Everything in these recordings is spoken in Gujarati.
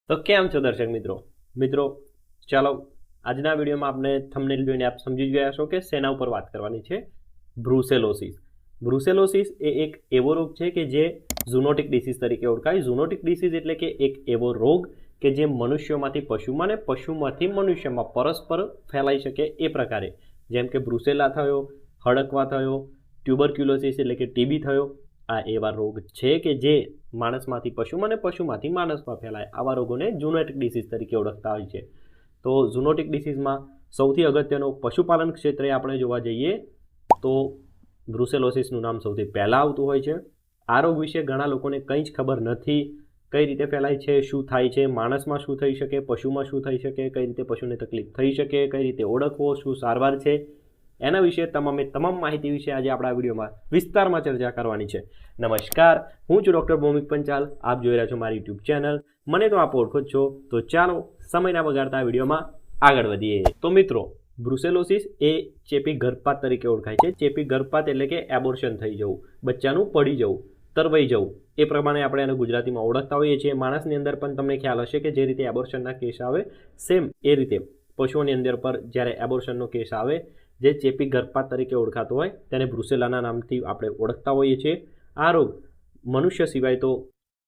તો કેમ છો દર્શક મિત્રો ચાલો આજના વિડીયોમાં આપણે થંબનેલ જોઈને આપ સમજી ગયા છો કે શેના ઉપર વાત કરવાની છે। બ્રુસેલોસિસ એ એક એવો રોગ છે કે જે ઝૂનોટિક ડિસીઝ તરીકે ઓળખાય। ઝૂનોટિક ડિસીઝ એટલે કે એક એવો રોગ કે જે મનુષ્યોમાંથી પશુમાં અને પશુમાંથી મનુષ્યમાં પરસ્પર ફેલાઈ શકે એ પ્રકારે, જેમ કે બ્રુસેલા થયો, હડકવા થયો, ટ્યુબરક્યુલોસિસ એટલે કે ટીબી થયો। આ એવા રોગ છે કે જે માણસમાંથી પશુમાં અને પશુમાંથી માણસમાં ફેલાય। આવા રોગોને ઝૂનોટિક ડિસીઝ તરીકે ઓળખતા હોય છે। તો ઝૂનોટિક ડિસીઝમાં સૌથી અગત્યનો પશુપાલન ક્ષેત્રે આપણે જોવા જઈએ તો બ્રુસેલોસિસનું નામ સૌથી પહેલાં આવતું હોય છે। આ રોગ વિશે ઘણા લોકોને કંઈ જ ખબર નથી, કઈ રીતે ફેલાય છે, શું થાય છે, માણસમાં શું થઈ શકે, પશુમાં શું થઈ શકે, કઈ રીતે પશુને તકલીફ થઈ શકે, કઈ રીતે ઓળખવો, શું સારવાર છે, એના વિશે તમામ માહિતી વિશે આજે આપણા વિડીયોમાં વિસ્તારમાં ચર્ચા કરવાની છે। નમસ્કાર, હું છું ડૉક્ટર ભૌમિક પંચાલ, આપ જોઈ રહ્યા છો મારી યુટ્યુબ ચેનલ। મને તો આપ ઓળખો જ છો, તો ચાલો સમયના બગાડતા વિડીયોમાં આગળ વધીએ। તો મિત્રો, બ્રુસેલોસિસ એ ચેપી ગર્ભપાત તરીકે ઓળખાય છે। ચેપી ગર્ભપાત એટલે કે એબોર્શન થઈ જવું, બચ્ચાનું પડી જવું, તરવાઈ જવું, એ પ્રમાણે આપણે એને ગુજરાતીમાં ઓળખતા હોઈએ છીએ। માણસની અંદર પણ તમને ખ્યાલ હશે કે જે રીતે એબોર્શનના કેસ આવે સેમ એ રીતે પશુઓની અંદર પર જ્યારે એબોર્શનનો કેસ આવે, જે ચેપી ગર્ભપાત તરીકે ઓળખાતો હોય તેને બ્રુસેલાના નામથી આપણે ઓળખતા હોઈએ છીએ। આ રોગ મનુષ્ય સિવાય તો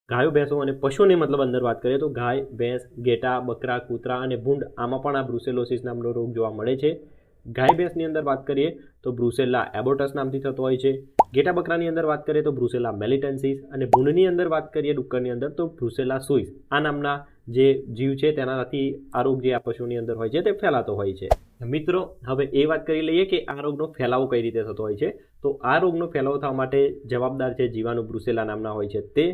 ગાયો, ભેંસો અને પશુની મતલબ અંદર વાત કરીએ તો ગાય, ભેંસ, ઘેટા, બકરા, કૂતરા અને ભૂંડ, આમાં પણ આ બ્રુસેલોસિસ નામનો રોગ જોવા મળે છે। ગાય, ભેંસની અંદર વાત કરીએ તો બ્રુસેલા એબોર્ટસ નામથી થતો હોય છે। ઘેટા, બકરાની અંદર વાત કરીએ તો બ્રુસેલા મેલિટેન્સિસ, અને ભૂંડની અંદર વાત કરીએ ડુક્કરની અંદર તો બ્રુસેલા સુઈસ, આ નામના જે જીવ છે તેનાથી આ રોગ જે આ પશુની અંદર હોય છે તે ફેલાતો હોય છે। મિત્રો, હવે એ વાત કરી લઈએ કે આ રોગનો ફેલાવો કઈ રીતે થતો હોય છે। તો આ રોગનો ફેલાવો થવા માટે જવાબદાર છે જીવાણુ બ્રુસેલા નામના હોય છે। તે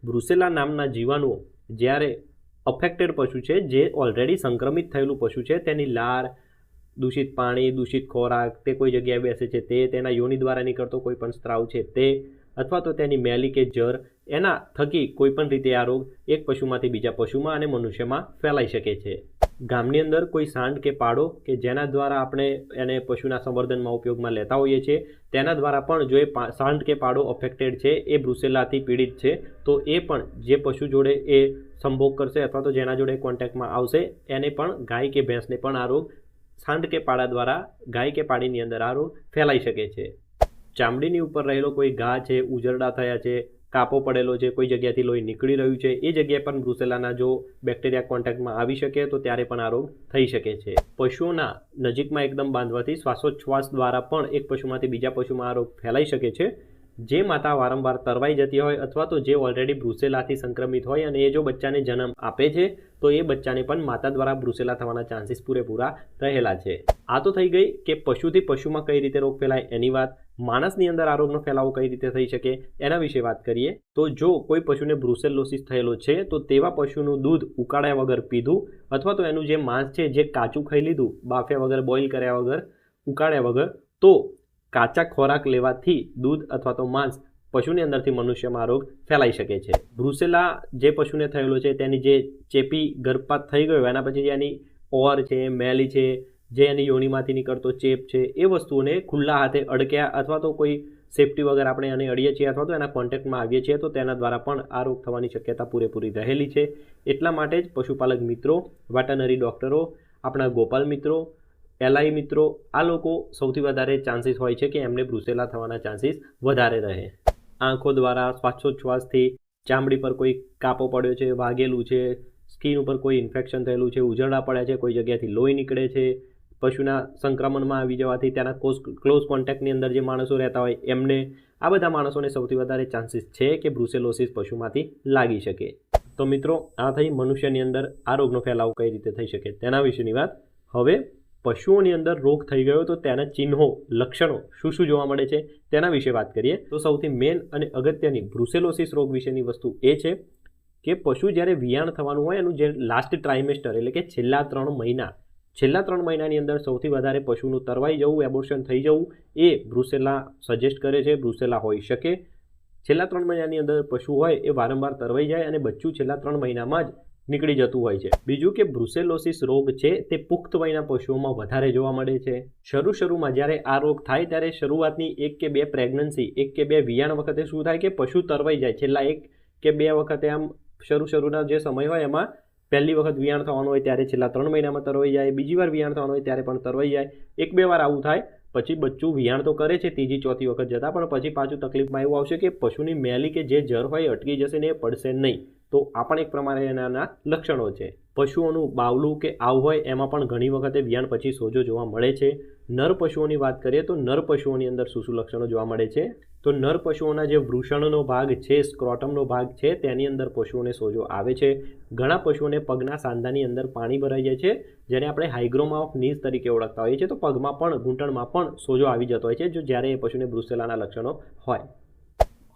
બ્રુસેલા નામના જીવાણુઓ જ્યારે અફેક્ટેડ પશુ છે, જે ઓલરેડી સંક્રમિત થયેલું પશુ છે, તેની લાર, દૂષિત પાણી, દૂષિત ખોરાક, તે કોઈ જગ્યાએ બેસે છે તે, તેના યોનિ દ્વારા નીકળતો કોઈ પણ સ્ત્રાવ છે તે, અથવા તો તેની મેલી કે જર, એના થકી કોઈ પણ રીતે આ રોગ એક પશુમાંથી બીજા પશુમાં અને મનુષ્યમાં ફેલાઈ શકે છે। ગામની અંદર કોઈ સાંડ કે પાડો કે જેના દ્વારા આપણે એને પશુના સંવર્ધનમાં ઉપયોગમાં લેતા હોઈએ છીએ, તેના દ્વારા પણ જો એ સાંડ કે પાડો અફેક્ટેડ છે, એ બ્રુસેલાથી પીડિત છે, તો એ પણ જે પશુ જોડે એ સંભોગ કરશે અથવા તો જેના જોડે કોન્ટેક્ટમાં આવશે એને પણ, ગાય કે ભેંસને પણ આ રોગ સાંડ કે પાડા દ્વારા ગાય કે પાડીની અંદર આ રોગ ફેલાઈ શકે છે। ચામડીની ઉપર રહેલો કોઈ ઘા છે, ઉજરડા થયા છે, કાપો પડેલો છે, કોઈ જગ્યાથી લોહી નીકળી રહ્યું છે, એ જગ્યાએ પણ બ્રુસેલાના જો બેક્ટેરિયા કોન્ટેક્ટમાં આવી શકે તો ત્યારે પણ આ રોગ થઈ શકે છે। પશુઓના નજીકમાં એકદમ બાંધવાથી શ્વાસોચ્છ્વાસ દ્વારા પણ એક પશુમાંથી બીજા પશુમાં આ રોગ ફેલાઈ શકે છે। જે માતા વારંવાર તરવાઈ જતી હોય અથવા તો જે ઓલરેડી બ્રુસેલાથી સંક્રમિત હોય અને એ જો બચ્ચાને જન્મ આપે છે, તો એ બચ્ચાને પણ માતા દ્વારા બ્રુસેલા થવાના ચાન્સીસ પૂરેપૂરા રહેલા છે। આ તો થઈ ગઈ કે પશુથી પશુમાં કઈ રીતે રોગ ફેલાય એની વાત। માણસની અંદર આ રોગનો ફેલાવો કઈ રીતે થઈ શકે એના વિશે વાત કરીએ તો જો કોઈ પશુને બ્રુસેલોસિસ થયેલો છે, તો તેવા પશુનું દૂધ ઉકાળ્યા વગર પીધું અથવા તો એનું જે માંસ છે જે કાચું ખાઈ લીધું, બાફ્યા વગર, બોઇલ કર્યા વગર, ઉકાળ્યા વગર, તો કાચા ખોરાક લેવાથી દૂધ અથવા તો માંસ પશુની અંદરથી મનુષ્યમાં રોગ ફેલાઈ શકે છે। બ્રુસેલા જે પશુને થયેલો છે તેની જે ચેપી ગર્ભપાત થઈ ગયો એના પછી એની ઓર છે, મેલી છે, જે એની યોનિમાંથી નીકળતો ચેપ છે, એ વસ્તુઓને ખુલ્લા હાથે અડક્યા અથવા તો કોઈ સેફટી વગર આપણે એને અડીએ છીએ અથવા તો એના કોન્ટેક્ટમાં આવીએ છીએ તો તેના દ્વારા પણ આ રોગ થવાની શક્યતા પૂરેપૂરી રહેલી છે। એટલા માટે જ પશુપાલક મિત્રો, વેટરનરી ડૉક્ટરો, આપણા ગોપાલ મિત્રો, એલઆઈ મિત્રો, આ લોકો સૌથી વધારે ચાન્સીસ હોય છે કે એમને બ્રુસેલા થવાના ચાન્સીસ વધારે રહે। આંખો દ્વારા, શ્વાસોચ્છ્વાસથી, ચામડી પર કોઈ કાપો પડ્યો છે, વાગેલું છે, સ્કિન ઉપર કોઈ ઇન્ફેક્શન થયેલું છે, ઉજરડા પડ્યા છે, કોઈ જગ્યાથી લોહી નીકળે છે, પશુના સંક્રમણમાં આવી જવાથી તેના ક્લોઝ કોન્ટેક્ટની અંદર જે માણસો રહેતા હોય એમને, આ બધા માણસોને સૌથી વધારે ચાન્સીસ છે કે બ્રુસેલોસિસ પશુમાંથી લાગી શકે। તો મિત્રો, આ થઈ મનુષ્યની અંદર આ રોગનો ફેલાવો કઈ રીતે થઈ શકે તેના વિશેની વાત। હવે પશુઓની અંદર રોગ થઈ ગયો તો તેના ચિહ્નો, લક્ષણો શું શું જોવા મળે છે તેના વિશે વાત કરીએ તો સૌથી મેન અને અગત્યની બ્રુસેલોસિસ રોગ વિશેની વસ્તુ એ છે કે પશુ જ્યારે વિયાણ થવાનું હોય એનું જે લાસ્ટ ટ્રાઇમેસ્ટર એટલે કે છેલ્લા 3 મહિનાની અંદર સૌથી વધારે પશુનું તરવાઈ જવું, એબોર્શન થઈ જવું, એ બ્રુસેલા સજેસ્ટ કરે છે, બ્રુસેલા હોઈ શકે। છેલ્લા 3 મહિનાની અંદર પશુ હોય એ વારંવાર તરવાઈ જાય અને બચ્ચું છેલ્લા 3 મહિનામાં જ નીકળી જતું હોય છે। બીજું કે બ્રુસેલોસિસ રોગ છે તે પુખ્ત વયના પશુઓમાં વધારે જોવા મળે છે। શરૂમાં જ્યારે આ રોગ થાય ત્યારે શરૂઆતની 1 કે 2 પ્રેગ્નન્સી, 1 કે 2 વિયાણ વખતે શું થાય કે પશુ તરવાઈ જાય, છેલ્લા 1 કે 2 વખતે આમ શરૂના જે સમય હોય એમાં પહેલી વખત વિયાણ થવાનું હોય ત્યારે છેલ્લા 3 મહિનામાં તરવાઈ જાય, બીજી વાર વિયાણ થવાનું હોય ત્યારે પણ તરવાઈ જાય, 1-2 વાર આવું થાય, પછી બચ્ચું વિયાણ તો કરે છે ત્રીજી ચોથી વખત જતાં, પણ પછી પાછું તકલીફમાં એવું આવશે કે પશુની મેલી કે જે જર હોય અટકી જશે ને એ પડશે નહીં. તો આ પણ એક પ્રમાણે એના લક્ષણો છે. પશુઓનું બાવલું કે આવ હોય એમાં પણ ઘણી વખતે વિયાણ પછી સોજો જોવા મળે છે. નર પશુઓની વાત કરીએ તો નર પશુઓની અંદર શું લક્ષણો જોવા મળે છે? તો નર પશુઓના જે વૃષણનો ભાગ છે, સ્ક્રોટમનો ભાગ છે, તેની અંદર પશુઓને સોજો આવે છે. ઘણા પશુઓને પગના સાંધાની અંદર પાણી ભરાઈ જાય છે, જેને આપણે હાઇગ્રોમા ઓફ નીઝ તરીકે ઓળખતા હોઈએ છીએ. તો પગમાં પણ, ઘૂંટણમાં પણ સોજો આવી જતો હોય છે જો જ્યારે એ પશુને બ્રુસેલાના લક્ષણો હોય.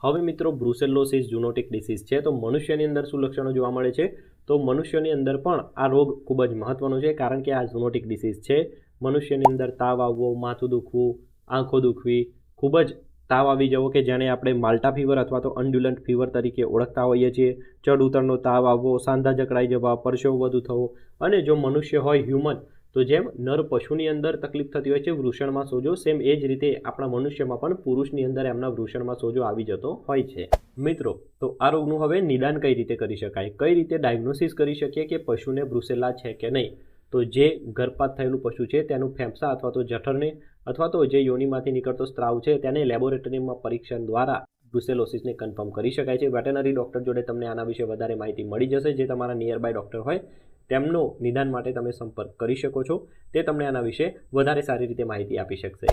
હવે મિત્રો, બ્રુસેલોસિસ ઝૂનોટિક ડિસીઝ છે, તો મનુષ્યની અંદર શું લક્ષણો જોવા મળે છે? તો મનુષ્યની અંદર પણ આ રોગ ખૂબ જ મહત્વનો છે, કારણ કે આ ઝૂનોટિક ડિસીઝ છે. મનુષ્યની અંદર તાવ આવવો, માથું દુખવું, આંખો દુખવી, ખૂબ જ તાવ આવી જવો કે જેને આપણે માલ્ટા ફીવર અથવા તો અન્ડ્યુલન્ટ ફીવર તરીકે ઓળખતા હોઈએ છીએ, ચડ ઉતરનો તાવ આવવો, સાંધા જકડાઈ જવા, પરસેવો વધુ થવો, અને જો મનુષ્ય હોય હ્યુમન, તો જેમ નર પશુની અંદર તકલીફ થતી હોય છે વૃષણમાં સોજો, સેમ એ જ રીતે આપણા મનુષ્યમાં પણ પુરુષની અંદર એમના વૃષણમાં સોજો આવી જતો હોય છે. મિત્રો, તો આ રોગનું હવે નિદાન કઈ રીતે કરી શકાય, કઈ રીતે ડાયગ્નોસિસ કરી શકીએ કે પશુને બ્રુસેલા છે કે નહીં? તો જે ગર્ભપાત થયેલું પશુ છે તેનું ફેફસા અથવા તો જઠરને અથવા તો જે યોનિમાંથી નીકળતો સ્ત્રાવ છે તેને લેબોરેટરીમાં પરીક્ષણ દ્વારા બ્રુસેલોસિસને કન્ફર્મ કરી શકાય છે. વેટરનરી ડૉક્ટર જોડે તમને આના વિશે વધારે માહિતી મળી જશે. જે તમારા નિયર બાય ડૉક્ટર હોય તેમનો નિદાન માટે તમે સંપર્ક કરી શકો છો. તે તમને આના વિશે વધારે સારી રીતે માહિતી આપી શકશે.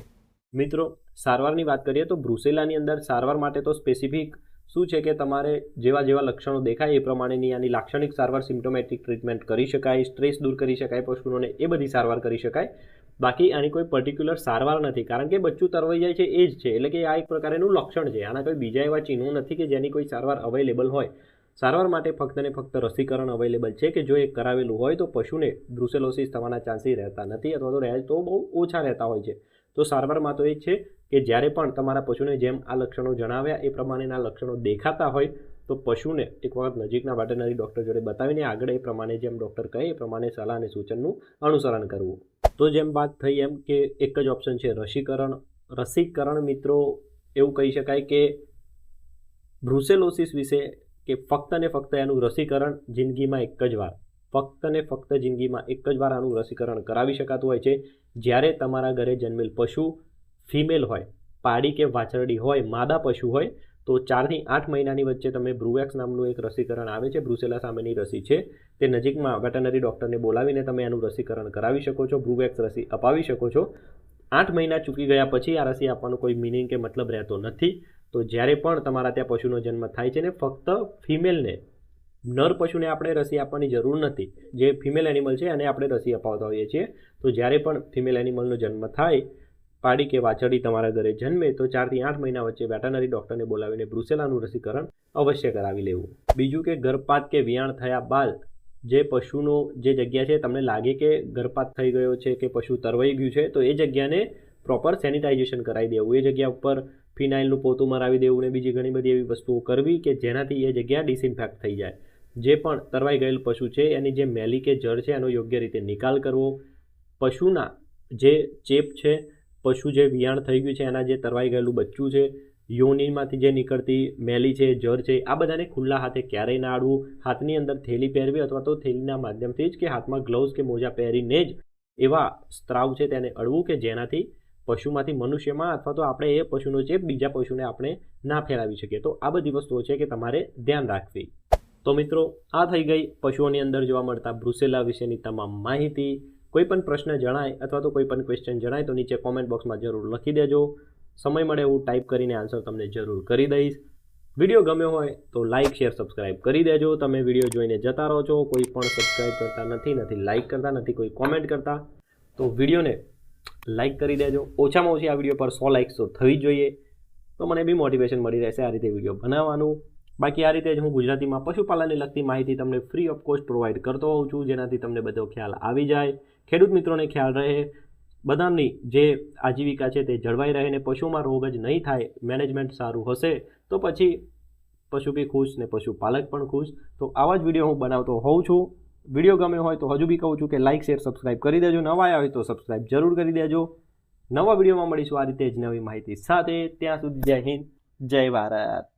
મિત્રો, સારવારની વાત કરીએ તો બ્રુસેલાની અંદર સારવાર માટે તો સ્પેસિફિક શું છે કે તમારે જેવા લક્ષણો દેખાય એ પ્રમાણેની આની લાક્ષણિક સારવાર, સિમ્પ્ટોમેટિક ટ્રીટમેન્ટ કરી શકાય, સ્ટ્રેસ દૂર કરી શકાય પશુઓને, એ બધી સારવાર કરી શકાય. બાકી આની કોઈ પર્ટિક્યુલર સારવાર નથી, કારણ કે બચ્ચું તરવાઈ જાય છે એ જ છે, એટલે કે આ એક પ્રકારનું લક્ષણ છે. આના કોઈ બીજા એવા ચિહ્નો નથી કે જેની કોઈ સારવાર અવેલેબલ હોય. સારવાર માટે ફક્ત ને ફક્ત રસીકરણ અવેલેબલ છે કે જો એ કરાવેલું હોય તો પશુને બ્રુસેલોસિસ થવાના ચાન્સીસ રહેતા નથી, અથવા તો રહે તો બહુ ઓછા રહેતા હોય છે. તો સારવારમાં તો એ જ છે કે જ્યારે પણ તમારા પશુને જેમ આ લક્ષણો જણાવ્યા એ પ્રમાણેના લક્ષણો દેખાતા હોય તો પશુને એક વખત નજીકના વેટરનરી ડૉક્ટર જોડે બતાવીને આગળ એ પ્રમાણે જેમ ડૉક્ટર કહે એ પ્રમાણે સલાહ અને સૂચનનું અનુસરણ કરવું. તો જેમ વાત થઈ એમ કે એક જ ઓપ્શન છે રસીકરણ. રસીકરણ મિત્રો એવું કહી શકાય કે બ્રુસેલોસિસ વિશે કે ફક્ત ને ફક્ત એનું રસીકરણ જિંદગીમાં એક જ વાર, ફક્ત ને ફક્ત જિંદગીમાં એક જ વાર આનું રસીકરણ કરાવી શકાતું હોય છે. જ્યારે તમારા ઘરે જન્મેલ પશુ ફિમેલ હોય, પાડી કે વાછરડી હોય, માદા પશુ હોય, તો 4 થી 8 મહિનાની વચ્ચે તમે બ્રુવેક્સ નામનું એક રસીકરણ આવે છે, બ્રુસેલા સામેની રસી છે, તે નજીકમાં વેટરનરી ડૉક્ટરને બોલાવીને તમે એનું રસીકરણ કરાવી શકો છો, બ્રુવેક્સ રસી અપાવી શકો છો. 8 મહિના ચૂકી ગયા પછી આ રસી આપવાનો કોઈ મિનિંગ કે મતલબ રહેતો નથી. તો જ્યારે પણ તમારા ત્યાં પશુનો જન્મ થાય છે ને ફક્ત ફિમેલને, નર પશુને આપણે રસી આપવાની જરૂર નથી. જે ફિમેલ એનિમલ છે એને આપણે રસી અપાવતા હોઈએ છીએ. તો જ્યારે પણ ફિમેલ એનિમલનો જન્મ થાય, પાડી કે વાછરડી તમારા ઘરે જન્મે, તો 4 થી 8 મહિના વચ્ચે વેટરનરી ડૉક્ટરને બોલાવીને બ્રુસેલાનું રસીકરણ અવશ્ય કરાવી લેવું. બીજું કે ગર્ભપાત કે વિયાણ થયા બાદ જે પશુનો જે જગ્યા છે તમને લાગે કે ગર્ભપાત થઈ ગયો છે કે પશુ તરવાઈ ગયું છે, તો એ જગ્યાને પ્રોપર સેનિટાઇઝેશન કરાવી દેવું. એ જગ્યા ઉપર ફિનાઇલનું પોતું મરાવી દેવું ને બીજી ઘણી બધી એવી વસ્તુઓ કરવી કે જેનાથી એ જગ્યા ડિસઇન્ફેક્ટ થઈ જાય. જે પણ તરવાઈ ગયેલ પશુ છે એની જે મેલી કે જળ છે એનો યોગ્ય રીતે નિકાલ કરવો. પશુના જે ચેપ છે, પશુ જે વિયાણ થઈ ગયું છે એના જે તરવાઈ ગયેલું બચ્ચું છે, યોનિમાંથી જે નીકળતી મેલી છે, જળ છે, આ બધાને ખુલ્લા હાથે ક્યારેય ના આડવું. હાથની અંદર થેલી પહેરવી અથવા તો થેલીના માધ્યમથી જ કે હાથમાં ગ્લવ્સ કે મોજા પહેરીને જ એવા સ્ત્રાવ છે તેને અડવું કે જેનાથી પશુમાંથી મનુષ્યમાં અથવા તો આપણે એ પશુનો ચેપ બીજા પશુને આપણે ના ફેલાવી શકીએ. તો આ બધી વસ્તુઓ છે કે તમારે ધ્યાન રાખવી. તો મિત્રો, આ થઈ ગઈ પશુઓની અંદર જોવા મળતા બ્રુસેલા વિશેની તમામ માહિતી. કોઈ પણ પ્રશ્ન જણાય અથવા તો કોઈ પણ ક્વેશ્ચન જણાય તો નીચે કોમેન્ટ બોક્સમાં જરૂર લખી દેજો. સમય મળે હું ટાઈપ કરીને આન્સર તમને જરૂર કરી દઈશ. વિડીયો ગમ્યો હોય તો લાઇક, શેર, સબસ્ક્રાઇબ કરી દેજો. તમે વિડીયો જોઈને જતા રહો છો, કોઈ પણ સબસ્ક્રાઇબ કરતા નથી લાઇક કરતા નથી, કોઈ કોમેન્ટ કરતા, તો વિડીયોને લાઇક કરી દેજો. ઓછામાં ઓછી આ વિડીયો પર 100 લાઇક્સ તો થવી જ જોઈએ, તો મને બી મોટિવેશન મળી રહેશે આ રીતે વિડીયો બનાવવાનું. બાકી આ રીતે જ હું ગુજરાતીમાં પશુપાલનને લગતી માહિતી તમને ફ્રી ઓફ કોસ્ટ પ્રોવાઈડ કરતો હોઉં છું, જેનાથી તમને બધો ખ્યાલ આવી જાય, ખેડૂત મિત્રોને ખ્યાલ રહે, બધાની જે આજીવિકા છે તે જળવાઈ રહે ને પશુમાં રોગ જ નહીં થાય, મેનેજમેન્ટ સારું હશે તો પછી પશુ બી ખુશ ને પશુપાલક પણ ખુશ. તો આવા જ વિડીયો હું બનાવતો હોઉં છું. વિડીયો ગમ્યો હોય તો હજુ બી કહું છું કે લાઇક, શેર, સબસ્ક્રાઇબ કરી દેજો. નવા આવ્યા હોય તો સબસ્ક્રાઇબ જરૂર કરી દેજો. નવા વિડીયોમાં મળીશું આ રીતે જ નવી માહિતી સાથે. ત્યાં સુધી જય હિન્દ, જય ભારત.